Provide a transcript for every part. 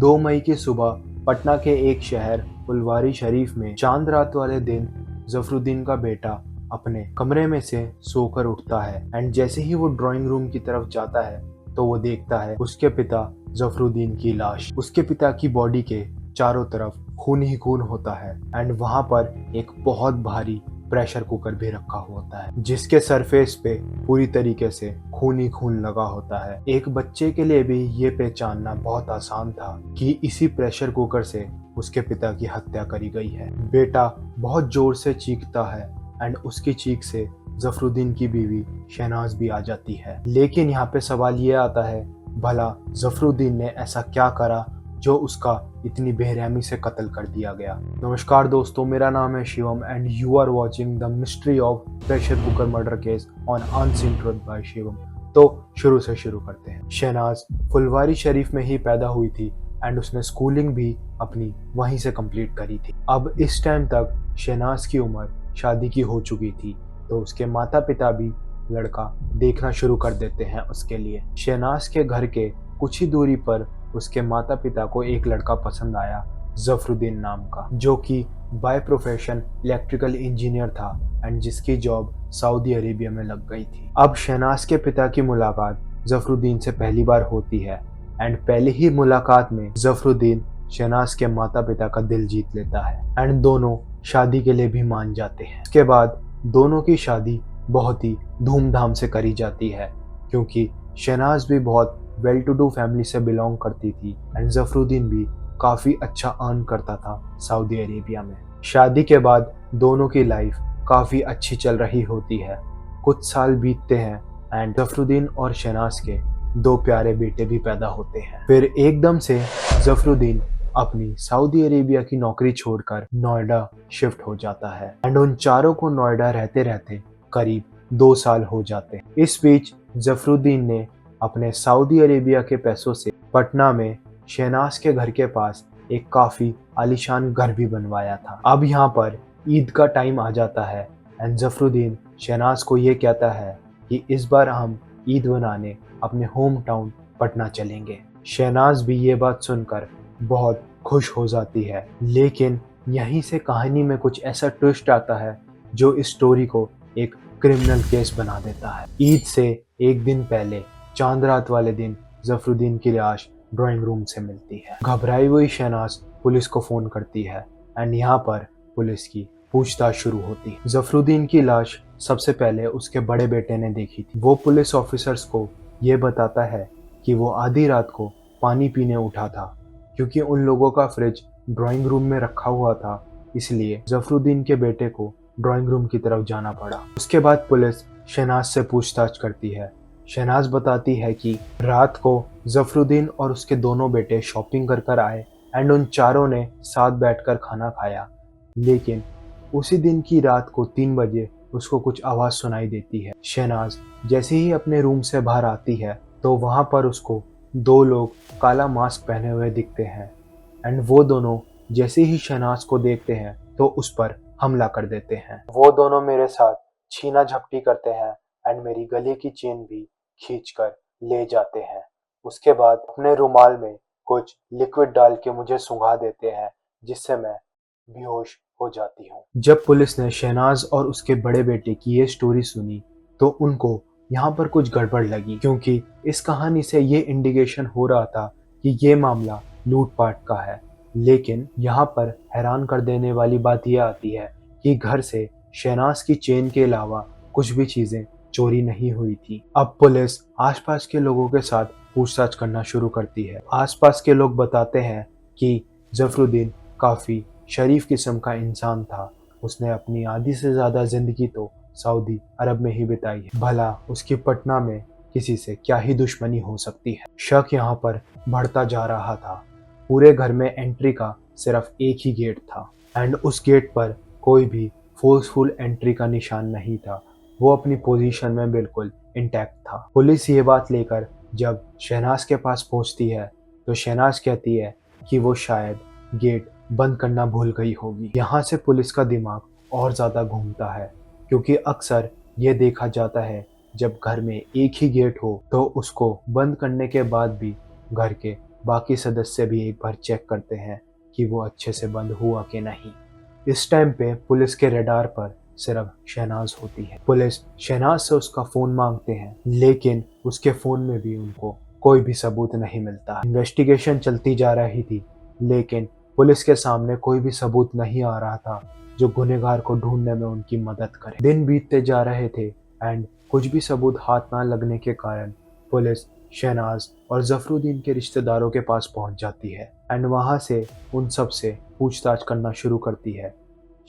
2 मई की सुबह पटना के एक शहर फुलवारी शरीफ में चांद रात वाले दिन जफरुद्दीन का बेटा अपने कमरे में से सोकर उठता है एंड जैसे ही वो ड्राइंग रूम की तरफ जाता है तो वो देखता है उसके पिता जफरुद्दीन की लाश। उसके पिता की बॉडी के चारों तरफ खून ही खून होता है एंड वहां पर एक बहुत भारी प्रेशर कुकर भी रखा होता है जिसके सरफेस पे पूरी तरीके से खून ही खून लगा होता है। एक बच्चे के लिए भी ये पहचानना बहुत आसान था कि इसी प्रेशर कुकर से उसके पिता की हत्या करी गई है। बेटा बहुत जोर से चीखता है एंड उसकी चीख से जफरुद्दीन की बीवी शहनाज भी आ जाती है। लेकिन यहाँ पे सवाल ये आता है, भला जफरुद्दीन ने ऐसा क्या करा जो उसका इतनी बेरहमी से कत्ल कर दिया गया। नमस्कार दोस्तों, मेरा नाम है Shivam and you are watching the mystery of pressure cooker murder case on unseen truth by Shivam. तो शुरू से शुरू करते हैं। शहनाज फुलवारी शरीफ में ही पैदा हुई थी एंड उसने स्कूलिंग भी अपनी वहीं से कंप्लीट करी थी। अब इस टाइम तक शहनाज की उम्र शादी की हो चुकी थी, तो उसके माता पिता भी लड़का देखना शुरू कर देते हैं उसके लिए। शहनाज के घर के कुछ ही दूरी पर उसके माता पिता को एक लड़का पसंद आया, जफरुद्दीन नाम का, जो कि बाय प्रोफेशन इलेक्ट्रिकल इंजीनियर था एंड जिसकी जॉब सऊदी अरेबिया में लग गई थी। अब शहनाज के पिता की मुलाकात जफरुद्दीन से पहली बार होती है एंड पहले ही मुलाकात में जफरुद्दीन शहनाज के माता पिता का दिल जीत लेता है एंड दोनों शादी के लिए भी मान जाते हैं। उसके बाद दोनों की शादी बहुत ही धूमधाम से करी जाती है क्योंकि शहनाज भी बहुत वेल टू डू फैमिली से बिलोंग करती थी एंड जफरुद्दीन भी काफी अच्छा अर्न करता था सऊदी अरेबिया में। शादी के बाद दोनों की लाइफ काफी अच्छी चल रही होती है। कुछ साल बीतते हैं एंड जफरुद्दीन और शहनाज के 2 प्यारे बेटे भी पैदा होते हैं। फिर एकदम से जफरुद्दीन अपनी सऊदी अरेबिया की नौकरी छोड़कर नोएडा शिफ्ट हो जाता है एंड उन चारों को नोएडा रहते रहते करीब 2 साल हो जाते हैं। इस बीच जफरुद्दीन ने अपने सऊदी अरेबिया के पैसों से पटना में शहनाज के घर के पास एक काफी आलीशान घर भी बनवाया था। अब यहाँ पर ईद का टाइम आ जाता है एंड जफरुद्दीन शहनाज को ये कहता है कि इस बार हम ईद मनाने अपने होम टाउन पटना चलेंगे। शहनाज भी ये बात सुनकर बहुत खुश हो जाती है, लेकिन यहीं से कहानी में कुछ ऐसा ट्विस्ट आता है जो इस स्टोरी को एक क्रिमिनल केस बना देता है। ईद से एक दिन पहले चांद रात वाले दिन जफरुद्दीन की लाश ड्राइंग रूम से मिलती है। घबराई हुई शहनाज पुलिस को फोन करती है एंड यहाँ पर पुलिस की पूछताछ शुरू होती है। जफरुद्दीन की लाश सबसे पहले उसके बड़े बेटे ने देखी थी। वो पुलिस ऑफिसर्स को ये बताता है कि वो आधी रात को पानी पीने उठा था क्योंकि उन लोगों का फ्रिज ड्राइंग रूम में रखा हुआ था, इसलिए जफरुद्दीन के बेटे को ड्राइंग रूम की तरफ जाना पड़ा। उसके बाद पुलिस शहनाज से पूछताछ करती है। शहनाज बताती है कि रात को जफरुद्दीन और उसके दोनों बेटे शॉपिंग कर आए एंड उन चारों ने साथ बैठकर खाना खाया, लेकिन उसी दिन की रात को 3 बजे उसको कुछ आवाज़ सुनाई देती है। शहनाज जैसे ही अपने रूम से बाहर आती है तो वहाँ पर उसको 2 लोग काला मास्क पहने हुए दिखते हैं एंड वो दोनों जैसे ही शहनाज को देखते हैं तो उस पर हमला कर देते हैं। वो दोनों मेरे साथ छीना झपटी करते हैं एंड मेरी गले की चेन भी खींचकर ले जाते हैं। उसके बाद अपने रुमाल में कुछ लिक्विड डाल के मुझे सुंघा देते हैं जिससे मैं बेहोश हो जाती हूँ। जब पुलिस ने शहनाज और उसके बड़े बेटे की ये स्टोरी सुनी तो उनको यहाँ पर कुछ गड़बड़ लगी क्योंकि इस कहानी से ये इंडिकेशन हो रहा था कि ये मामला लूटपाट का है। लेकिन यहाँ पर हैरान कर देने वाली बात यह आती है कि घर से शहनाज की चेन के अलावा कुछ भी चीजें चोरी नहीं हुई थी। अब पुलिस आसपास के लोगों के साथ पूछताछ करना शुरू करती है। आसपास के लोग बताते हैं कि जफरुद्दीन काफी शरीफ किस्म का इंसान था। उसने अपनी आधी से ज्यादा जिंदगी तो सऊदी अरब में ही बिताई है। भला उसकी पटना में किसी से क्या ही दुश्मनी हो सकती है। शक यहाँ पर बढ़ता जा रहा था। पूरे घर में एंट्री का सिर्फ एक ही गेट था एंड उस गेट पर कोई भी फोर्सफुल एंट्री का निशान नहीं था। वो अपनी पोजीशन में बिल्कुल इंटैक्ट था। पुलिस ये बात लेकर जब शहनाज के पास पहुंचती है तो शहनाज कहती है कि वो शायद गेट बंद करना भूल गई होगी। यहाँ से पुलिस का दिमाग और ज़्यादा घूमता है क्योंकि अक्सर ये देखा जाता है जब घर में एक ही गेट हो तो उसको बंद करने के बाद भी घर के बाकी सदस्य भी एक बार चेक करते हैं कि वो अच्छे से बंद हुआ कि नहीं। इस टाइम पे पुलिस के रडार पर सिर्फ शहनाज होती है। पुलिस शहनाज से उसका फोन मांगते हैं, लेकिन उसके फोन में भी उनको कोई भी सबूत नहीं मिलता। इन्वेस्टिगेशन चलती जा रही थी, लेकिन पुलिस के सामने कोई भी सबूत नहीं आ रहा था जो गुनहगार को ढूंढने में उनकी मदद करे। दिन बीतते जा रहे थे एंड कुछ भी सबूत हाथ ना लगने के कारण पुलिस शहनाज और जफरुद्दीन के रिश्तेदारों के पास पहुंच जाती है एंड वहां से उन सब से पूछताछ करना शुरू करती है।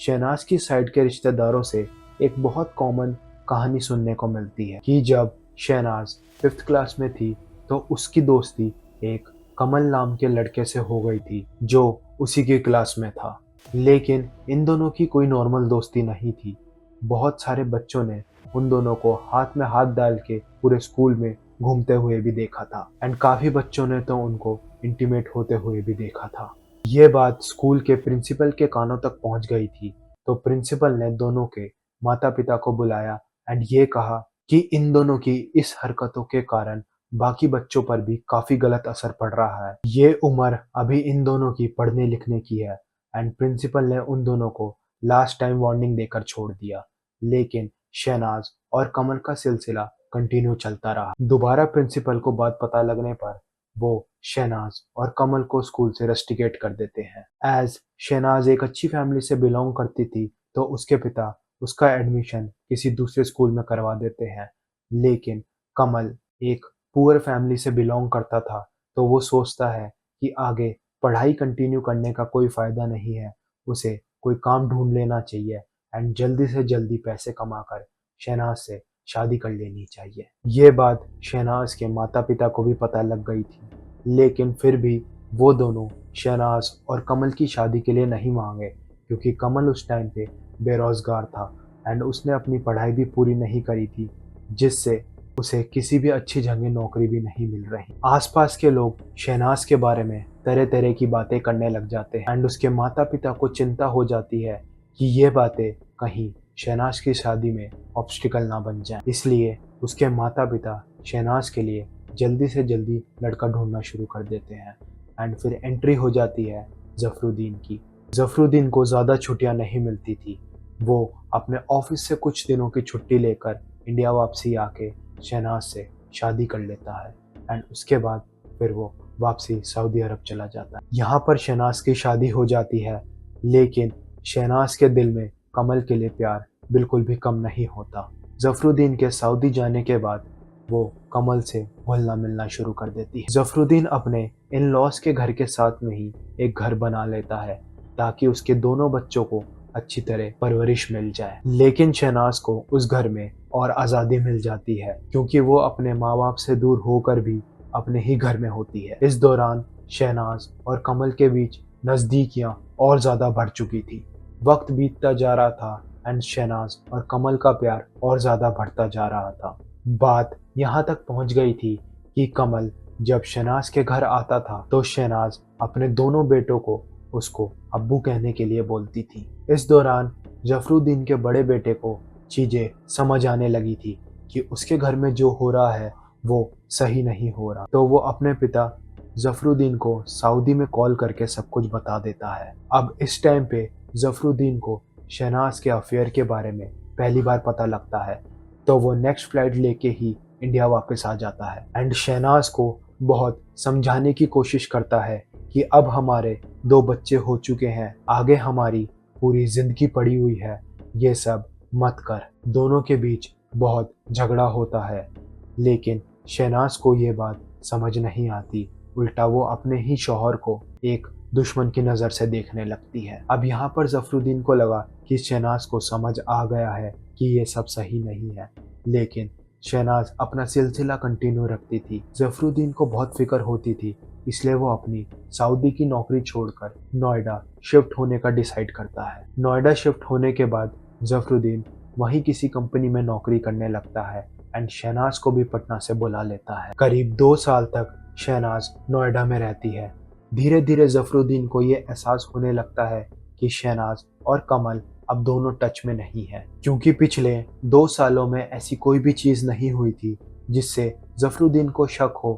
शहनाज की साइड के रिश्तेदारों से एक बहुत कॉमन कहानी सुनने को मिलती है कि जब शहनाज 5th क्लास में थी तो उसकी दोस्ती एक कमल नाम के लड़के से हो गई थी जो उसी की क्लास में था। लेकिन इन दोनों की कोई नॉर्मल दोस्ती नहीं थी। बहुत सारे बच्चों ने उन दोनों को हाथ में हाथ डाल के पूरे स्कूल में घूमते हुए भी देखा था एंड काफी बच्चों ने तो उनको इंटीमेट होते हुए भी देखा था। ये बात स्कूल के प्रिंसिपल के कानों तक पहुंच गई थी, तो प्रिंसिपल ने दोनों के माता पिता को बुलाया एंड ये कहा कि इन दोनों की इस हरकतों के कारण बाकी बच्चों पर भी काफी गलत असर पड़ रहा है। ये उम्र अभी इन दोनों की पढ़ने लिखने की है एंड प्रिंसिपल ने उन दोनों को लास्ट टाइम वार्निंग देकर छोड़ दिया। लेकिन शहनाज और कमल का सिलसिला कंटिन्यू चलता रहा। दोबारा प्रिंसिपल को बात पता लगने पर वो शहनाज और कमल को स्कूल से रस्टिकेट कर देते हैं। एज शहनाज एक अच्छी फैमिली से बिलोंग करती थी, तो उसके पिता उसका एडमिशन किसी दूसरे स्कूल में करवा देते हैं। लेकिन कमल एक पुअर फैमिली से बिलोंग करता था, तो वो सोचता है कि आगे पढ़ाई कंटिन्यू करने का कोई फायदा नहीं है, उसे कोई काम ढूंढ लेना चाहिए एंड जल्दी से जल्दी पैसे कमाकर शहनाज से शादी कर लेनी चाहिए। ये बात शहनाज के माता पिता को भी पता लग गई थी, लेकिन फिर भी वो दोनों शहनाज और कमल की शादी के लिए नहीं मांगे, क्योंकि कमल उस टाइम पे बेरोजगार था एंड उसने अपनी पढ़ाई भी पूरी नहीं करी थी, जिससे उसे किसी भी अच्छी जगह नौकरी भी नहीं मिल रही। आसपास के लोग शहनाज के बारे में तरह तरह की बातें करने लग जाते हैं एंड उसके माता पिता को चिंता हो जाती है कि ये बातें कहीं शहनाज की शादी में ऑब्स्टिकल ना बन जाए। इसलिए उसके माता पिता शहनाज के लिए जल्दी से जल्दी लड़का ढूंढना शुरू कर देते हैं एंड फिर एंट्री हो जाती है जफरुद्दीन की। जफरुद्दीन को ज़्यादा छुट्टियां नहीं मिलती थी। वो अपने ऑफिस से कुछ दिनों की छुट्टी लेकर इंडिया वापसी आके शहनाज से शादी कर लेता है एंड उसके बाद फिर वो वापसी सऊदी अरब चला जाता है। यहाँ पर शहनाज की शादी हो जाती है, लेकिन शहनाज के दिल में कमल के लिए प्यार बिल्कुल भी कम नहीं होता। जफरुद्दीन के सऊदी जाने के बाद वो कमल से घुलना मिलना शुरू कर देती है। जफरुद्दीन अपने इन लॉस के घर के साथ में ही एक घर बना लेता है ताकि उसके दोनों बच्चों को अच्छी तरह परवरिश मिल जाए। लेकिन शहनाज को उस घर में और आज़ादी मिल जाती है, क्योंकि वो अपने माँ बाप से दूर होकर भी अपने ही घर में होती है। इस दौरान शहनाज और कमल के बीच नज़दीकियां और ज़्यादा बढ़ चुकी थी। वक्त बीतता जा रहा था एंड शहनाज और कमल का प्यार और ज़्यादा बढ़ता जा रहा था। बात यहाँ तक पहुँच गई थी कि कमल जब शहनाज के घर आता था तो शहनाज अपने दोनों बेटों को उसको अब्बू कहने के लिए बोलती थी। इस दौरान जफरुद्दीन के बड़े बेटे को चीज़ें समझ आने लगी थी कि उसके घर में जो हो रहा है वो सही नहीं हो रहा, तो वो अपने पिता जफरुद्दीन को सऊदी में कॉल करके सब कुछ बता देता है। अब इस टाइम पे जफरुद्दीन को शहनाज के अफेयर के बारे में पहली बार पता लगता है, तो वो नेक्स्ट फ्लाइट लेके ही इंडिया वापस आ जाता है एंड शहनाज को बहुत समझाने की कोशिश करता है कि अब हमारे 2 बच्चे हो चुके हैं, आगे हमारी पूरी जिंदगी पड़ी हुई है, ये सब मत कर। दोनों के बीच बहुत झगड़ा होता है, लेकिन शहनाज को ये बात समझ नहीं आती। उल्टा वो अपने ही शौहर को एक दुश्मन की नज़र से देखने लगती है। अब यहाँ पर जफरुद्दीन को लगा कि शहनाज को समझ आ गया है कि ये सब सही नहीं है, लेकिन शहनाज अपना सिलसिला कंटिन्यू रखती थी। जफरुद्दीन को बहुत फिक्र होती थी, इसलिए वो अपनी सऊदी की नौकरी छोड़कर नोएडा शिफ्ट होने का डिसाइड करता है। नोएडा शिफ्ट होने के बाद जफरुद्दीन वहीं किसी कंपनी में नौकरी करने लगता है एंड शहनाज को भी पटना से बुला लेता है। करीब 2 साल तक शहनाज नोएडा में रहती है। धीरे धीरे जफरुद्दीन को ये एहसास होने लगता है कि शहनाज और कमल अब दोनों टच में नहीं है, क्योंकि पिछले 2 सालों में ऐसी कोई भी चीज़ नहीं हुई थी जिससे जफरुद्दीन को शक हो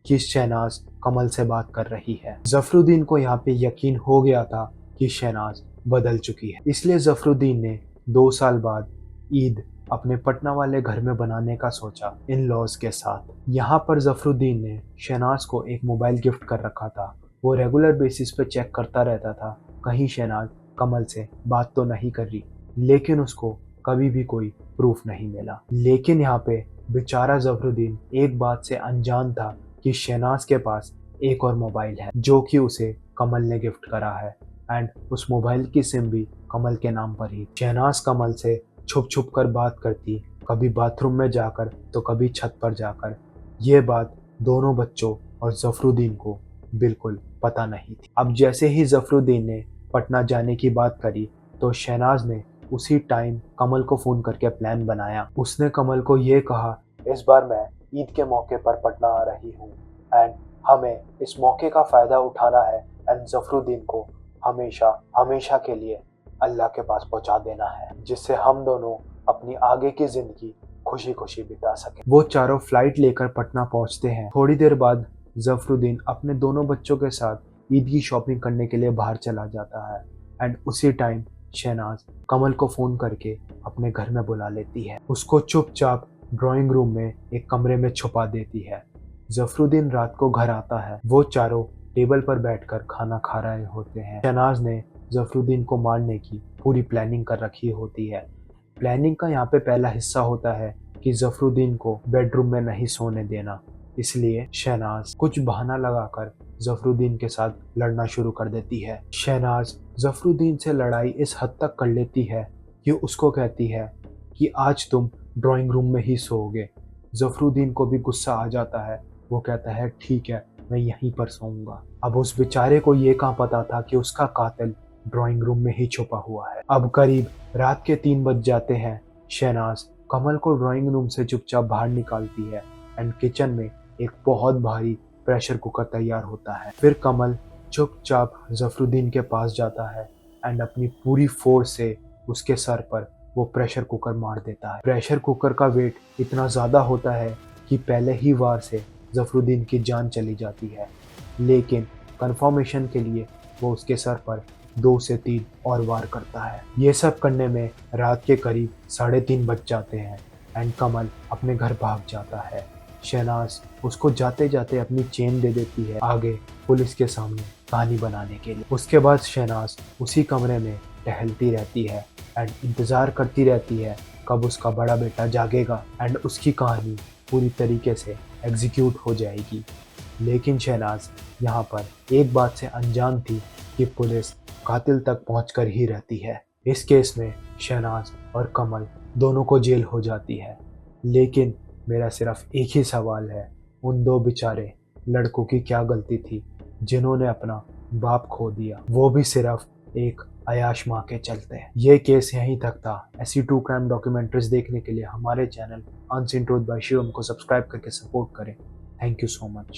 कि शहनाज कमल से बात कर रही है। जफरुद्दीन को यहाँ पे यकीन हो गया था कि शहनाज बदल चुकी है, इसलिए जफरुद्दीन ने 2 साल बाद ईद अपने पटना वाले घर में बनाने का सोचा इन लॉज के साथ। यहाँ पर जफरुद्दीन ने शहनाज को एक मोबाइल गिफ्ट कर रखा था। वो रेगुलर बेसिस पे चेक करता रहता था कहीं शहनाज कमल से बात तो नहीं कर रही, लेकिन उसको कभी भी कोई प्रूफ नहीं मिला। लेकिन यहाँ पे बेचारा जफरुद्दीन एक बात से अनजान था कि शहनाज के पास एक और मोबाइल है जो कि उसे कमल ने गिफ्ट करा है, एंड उस मोबाइल की सिम भी कमल के नाम पर ही। शहनाज कमल से छुप छुप कर बात करती, कभी बाथरूम में जाकर तो कभी छत पर जाकर। ये बात दोनों बच्चों और जफरुद्दीन को बिल्कुल पता नहीं थी। अब जैसे ही जफरुद्दीन ने पटना जाने की बात करी तो शहनाज ने उसी टाइम कमल को फ़ोन करके प्लान बनाया। उसने कमल को ये कहा, इस बार मैं ईद के मौके पर पटना आ रही हूँ एंड हमें इस मौके का फ़ायदा उठाना है एंड जफरुद्दीन को हमेशा हमेशा के लिए अल्लाह के पास पहुंचा देना है, जिससे हम दोनों अपनी आगे की जिंदगी खुशी खुशी बिता सकें। वो चारों फ्लाइट लेकर पटना पहुंचते हैं। थोड़ी देर बाद जफरुद्दीन अपने दोनों बच्चों के साथ ईद की शॉपिंग करने के लिए बाहर चला जाता है एंड उसी टाइम शहनाज कमल को फ़ोन करके अपने घर में बुला लेती है। उसको चुपचाप ड्राइंग रूम में एक कमरे में छुपा देती है। जफरुद्दीन रात को घर आता है। वो चारों टेबल पर बैठकर खाना खा रहे होते हैं। शहनाज ने जफरुद्दीन को मारने की पूरी प्लानिंग कर रखी होती है। प्लानिंग का यहाँ पे पहला हिस्सा होता है कि जफरुद्दीन को बेडरूम में नहीं सोने देना, इसलिए शहनाज कुछ बहाना लगाकर जफरुद्दीन के साथ लड़ना शुरू कर देती है। शहनाज जफरुद्दीन से लड़ाई इस हद तक कर लेती है कि उसको कहती है कि आज तुम ड्राइंग रूम में ही सोओगे। जफरुद्दीन को भी गुस्सा आ जाता है। वो कहता है ठीक है, मैं यहीं पर सोऊंगा। अब उस बेचारे को ये कहाँ पता था कि उसका कातिल ड्राइंग रूम में ही छुपा हुआ है। अब करीब रात के 3 बज जाते हैं। शहनाज कमल को ड्राइंग रूम से चुपचाप बाहर निकालती है एंड किचन में एक बहुत भारी प्रेशर कुकर तैयार होता है। फिर कमल चुपचाप जफरुद्दीन के पास जाता है एंड अपनी पूरी फोर्स से उसके सर पर वो प्रेशर कुकर मार देता है। प्रेशर कुकर का वेट इतना ज़्यादा होता है कि पहले ही वार से जफरुद्दीन की जान चली जाती है, लेकिन कंफर्मेशन के लिए वो उसके सर पर 2 से 3 और वार करता है। ये सब करने में रात के करीब 3:30 बज जाते हैं एंड कमल अपने घर भाग जाता है। शहनाज उसको जाते जाते अपनी चेन दे देती है आगे पुलिस के सामने कहानी बनाने के लिए। उसके बाद शहनाज उसी कमरे में टहलती रहती है एंड इंतज़ार करती रहती है कब उसका बड़ा बेटा जागेगा एंड उसकी कहानी पूरी तरीके से एग्जीक्यूट हो जाएगी। लेकिन शहनाज यहाँ पर एक बात से अनजान थी कि पुलिस कातिल तक पहुंचकर ही रहती है। इस केस में शहनाज और कमल दोनों को जेल हो जाती है। लेकिन मेरा सिर्फ एक ही सवाल है, उन 2 बेचारे लड़कों की क्या गलती थी जिन्होंने अपना बाप खो दिया, वो भी सिर्फ एक अयाश माँ के चलते। ये केस यहीं तक था। ऐसी ट्रू क्राइम डॉक्यूमेंट्रीज देखने के लिए हमारे channel unseen truth by Shivam को सब्सक्राइब करके सपोर्ट करें। Thank you so much.